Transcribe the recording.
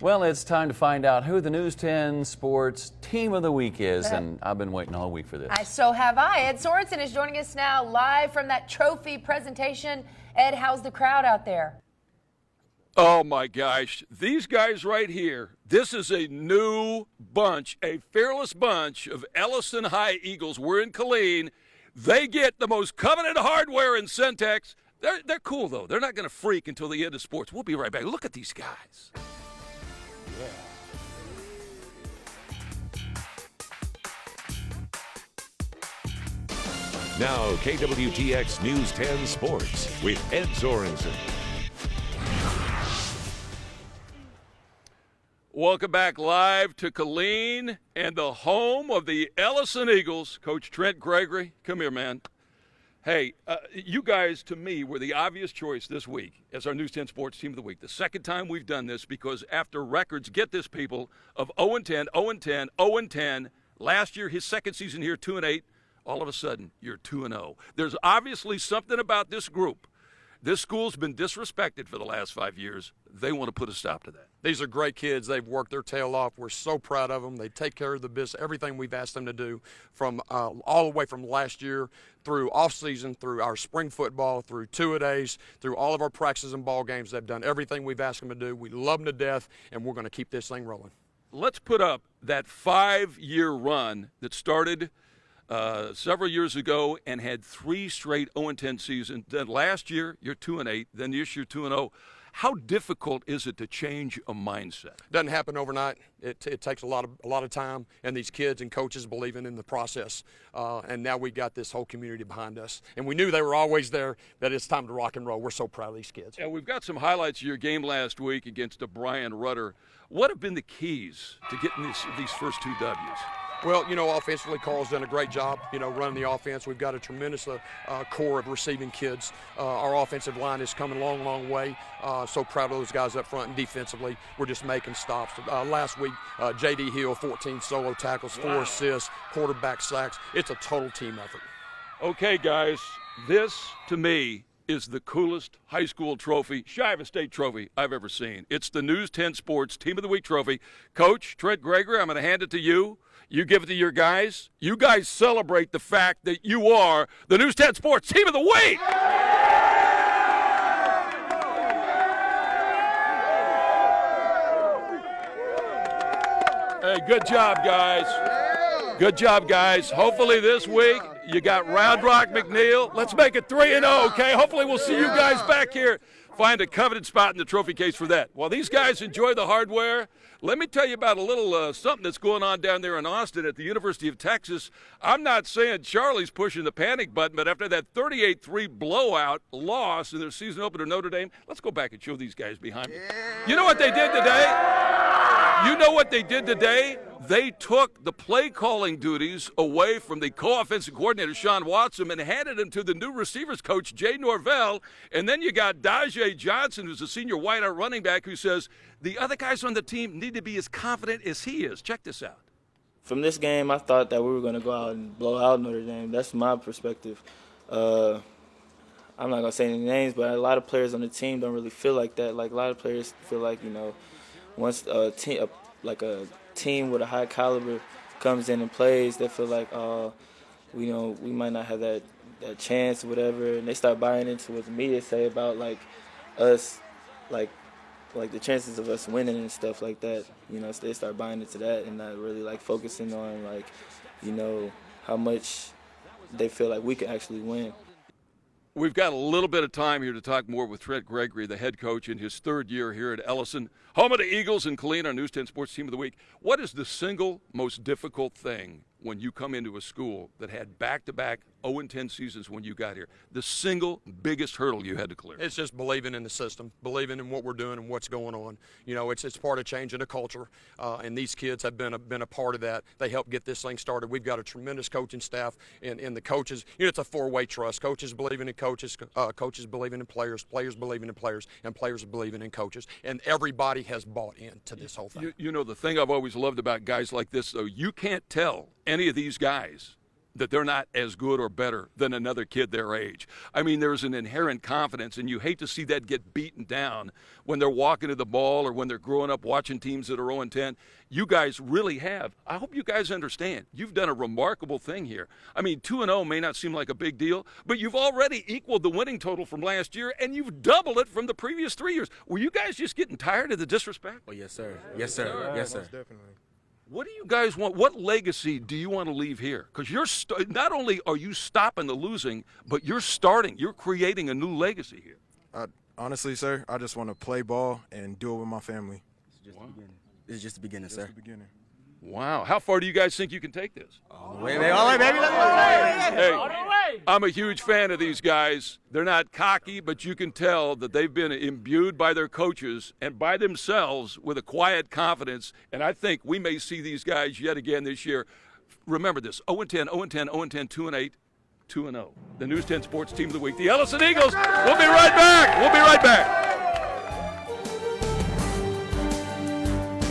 Well, it's time to find out who the News 10 Sports Team of the Week is, and I've been waiting all week for this. So have I. Ed Sorensen is joining us now live from that trophy presentation. Ed, how's the crowd out there? Oh, my gosh. These guys right here, this is a new bunch, a fearless bunch of Ellison High Eagles. We're in Killeen. They get the most coveted hardware in Centex. They're cool, though. They're not going to freak until the end of sports. We'll be right back. Look at these guys. Now, KWTX News 10 Sports with Ed Sorensen. Welcome back live to Killeen and the home of the Ellison Eagles. Coach Trent Gregory, come here, man. Hey, you guys, to me, were the obvious choice this week as our News 10 Sports Team of the Week. The second time we've done this because after records, get this, people, of 0-10, 0-10, 0-10, last year, his second season here, 2-8, all of a sudden, you're 2-0. There's obviously something about this group. This school's been disrespected for the last 5 years. They want to put a stop to that. These are great kids. They've worked their tail off. We're so proud of them. They take care of the business, everything we've asked them to do, from all the way from last year through off-season, through our spring football, through two-a-days, through all of our practices and ball games. They've done everything we've asked them to do. We love them to death, and we're going to keep this thing rolling. Let's put up that 5-year run that started several years ago and had 3 straight 0-10 seasons. Then last year, you're 2-8. Then this year, 2-0. How difficult is it to change a mindset? Doesn't happen overnight. It takes a lot of time, and these kids and coaches believing in the process. And now we got this whole community behind us. And we knew they were always there, that it's time to rock and roll. We're so proud of these kids. And we've got some highlights of your game last week against Brian Rudder. What have been the keys to getting these first 2 W's? Well, offensively, Carl's done a great job, running the offense. We've got a tremendous core of receiving kids. Our offensive line is coming a long, long way. So proud of those guys up front, and defensively, we're just making stops. Last week, J.D. Hill, 14 solo tackles, 4 assists, quarterback sacks. It's a total team effort. Okay, guys, this, to me, is the coolest high school trophy, shy of a state trophy, I've ever seen. It's the News 10 Sports Team of the Week trophy. Coach Trent Gregory, I'm going to hand it to you. You give it to your guys. You guys celebrate the fact that you are the News 10 Sports Team of the Week. Hey, good job, guys. Good job, guys. Hopefully this week you got Round Rock McNeil. Let's make it 3-0, okay? Hopefully we'll see you guys back here. Find a coveted spot in the trophy case for that. While these guys enjoy the hardware, let me tell you about a little something that's going on down there in Austin at the University of Texas. I'm not saying Charlie's pushing the panic button, but after that 38-3 blowout loss in their season opener Notre Dame, let's go back and show these guys behind me. You know what they did today? You know what they did today? They took the play-calling duties away from the co-offensive coordinator, Sean Watson, and handed them to the new receivers coach, Jay Norvell. And then you got Dajae Johnson, who's a senior wideout running back, who says the other guys on the team need to be as confident as he is. Check this out. From this game, I thought that we were going to go out and blow out Notre Dame. That's my perspective. I'm not going to say any names, but a lot of players on the team don't really feel like that. Like, a lot of players feel like, once a team with a high caliber comes in and plays, they feel like, we might not have that chance or whatever, and they start buying into what the media say about us, like the chances of us winning and stuff like that. So they start buying into that and not really focusing on how much they feel like we can actually win. We've got a little bit of time here to talk more with Trent Gregory, the head coach in his 3rd year here at Ellison, home of the Eagles and Killeen, our News 10 Sports Team of the Week. What is the single most difficult thing when you come into a school that had back-to-back 0-10 seasons when you got here? The single biggest hurdle you had to clear? It's just believing in the system, believing in what we're doing and what's going on. It's part of changing the culture, and these kids have been a part of that. They helped get this thing started. We've got a tremendous coaching staff, and the coaches. It's a 4-way trust. Coaches believing in coaches, coaches believing in players, players believing in players, and players believing in coaches. And everybody has bought into this whole thing. The thing I've always loved about guys like this, though, you can't tell any of these guys that they're not as good or better than another kid their age. I mean, there's an inherent confidence, and you hate to see that get beaten down when they're walking to the ball or when they're growing up watching teams that are 0-10. You guys really have. I hope you guys understand. You've done a remarkable thing here. I mean, 2-0 may not seem like a big deal, but you've already equaled the winning total from last year, and you've doubled it from the previous 3 years. Were you guys just getting tired of the disrespect? Oh, yes, sir. Yes, sir. Yes, sir. Definitely. What do you guys want? What legacy do you want to leave here? Because you're not only are you stopping the losing, but you're starting. You're creating a new legacy here. Honestly, sir, I just want to play ball and do it with my family. This is just the beginning, sir. Just the beginning. Wow. How far do you guys think you can take this? All the way, baby. All the way, baby. Let's go. Hey, I'm a huge fan of these guys. They're not cocky, but you can tell that they've been imbued by their coaches and by themselves with a quiet confidence. And I think we may see these guys yet again this year. Remember this, 0-10, 0-10, 0-10, 2-8, 2-0. The News 10 Sports Team of the Week, the Ellison Eagles. We'll be right back.